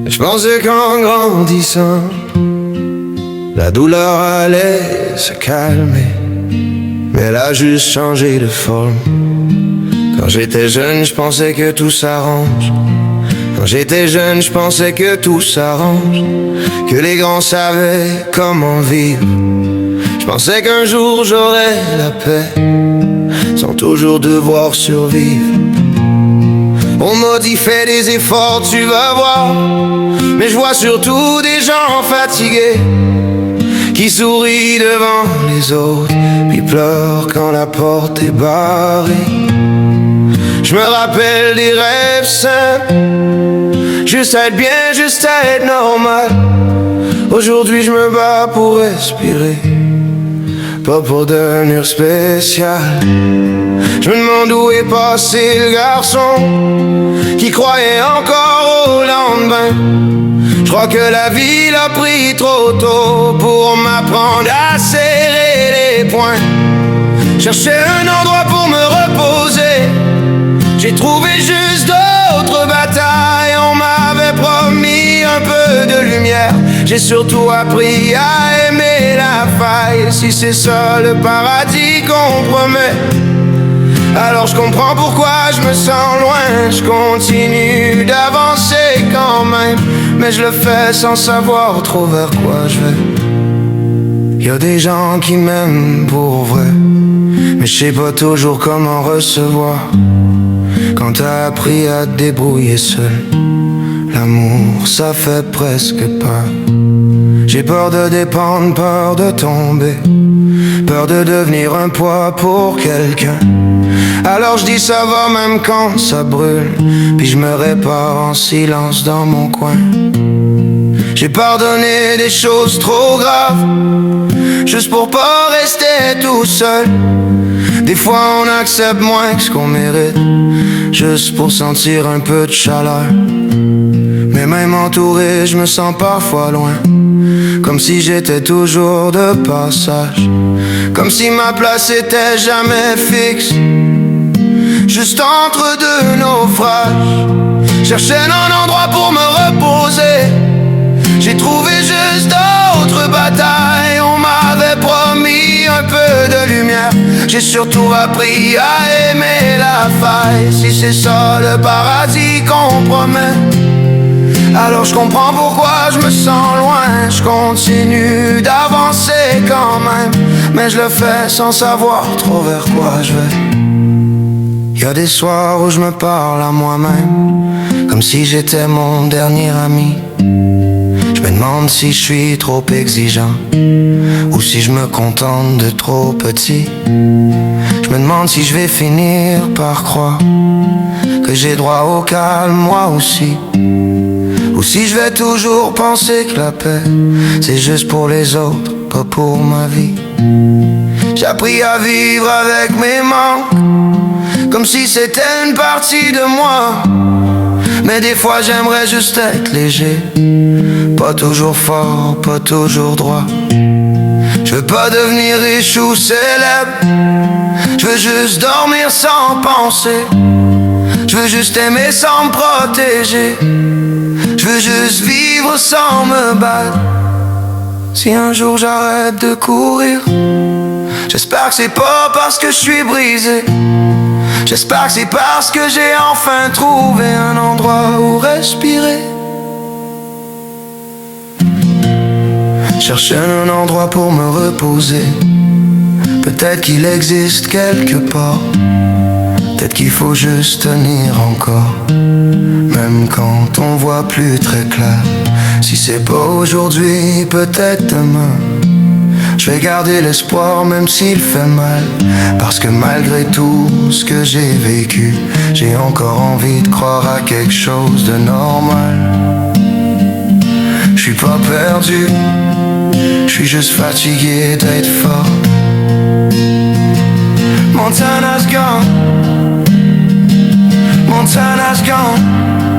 Je pensais qu'en grandissant, la douleur allait se calmer, mais elle a juste changé de forme. Quand j'étais jeune, je pensais que tout s'arrange. Quand j'étais jeune, je pensais que tout s'arrange, que les grands savaient comment vivre. Je pensais qu'un jour j'aurais la paix, sans toujours devoir survivre. On m'a dit fais des efforts, tu vas voir, mais je vois surtout des gens fatigués qui sourient devant les autres, puis pleurent quand la porte est barrée. Je me rappelle des rêves simples, juste à être bien, juste à être normal. Aujourd'hui je me bats pour respirer, pas pour devenir spécial. Je me demande où est passé le garçon qui croyait encore au lendemain. Je crois que la vie l'a pris trop tôt pour m'apprendre à serrer les poings. Cherchais un endroit pour me reposer, j'ai trouvé juste d'autres batailles. On m'avait promis un peu de lumière, j'ai surtout appris à aimer la faille. Si c'est ça le paradis qu'on promet, alors je comprends pourquoi je me sens loin. Je continue d'avancer quand même, mais je le fais sans savoir trop vers quoi je vais. Y'a des gens qui m'aiment pour vrai, mais je sais pas toujours comment recevoir. Quand t'as appris à te débrouiller seul, l'amour ça fait presque peur. J'ai peur de dépendre, peur de tomber, peur de devenir un poids pour quelqu'un. Alors je dis ça va même quand ça brûle, puis je me répare en silence dans mon coin. J'ai pardonné des choses trop graves, juste pour pas rester tout seul. Des fois on accepte moins que ce qu'on mérite, juste pour sentir un peu de chaleur. Mais même entouré, je me sens parfois loin, comme si j'étais toujours de passage, comme si ma place était jamais fixe, juste entre deux naufrages. Cherchais un endroit pour me reposer, j'ai trouvé juste d'autres batailles. On m'avait promis un peu de lumière, j'ai surtout appris à aimer la faille. Si c'est ça le paradis qu'on promet, alors je comprends pourquoi je me sens loin. Je continue d'avancer quand même, mais je le fais sans savoir trop vers quoi je vais. Y'a des soirs où je me parle à moi-même, comme si j'étais mon dernier ami. Je me demande si je suis trop exigeant, ou si je me contente de trop petit. Je me demande si je vais finir par croire que j'ai droit au calme moi aussi, ou si je vais toujours penser que la paix c'est juste pour les autres, pas pour ma vie. J'ai appris à vivre avec mes manques, comme si c'était une partie de moi. Mais des fois j'aimerais juste être léger, pas toujours fort, pas toujours droit. Je veux pas devenir riche ou célèbre, je veux juste dormir sans penser. Je veux juste aimer sans me protéger, je veux juste vivre sans me battre. Si un jour j'arrête de courir, j'espère que c'est pas parce que je suis brisé, j'espère que c'est parce que j'ai enfin trouvé un endroit où respirer. Chercher un endroit pour me reposer, peut-être qu'il existe quelque part, peut-être qu'il faut juste tenir encore, même quand on voit plus très clair. Si c'est pas aujourd'hui, peut-être demain, je vais garder l'espoir même s'il fait mal, parce que malgré tout ce que j'ai vécu, j'ai encore envie de croire à quelque chose de normal. Je suis pas perdu, je suis juste fatigué d'être fort. Montana's gone, Montana's gone.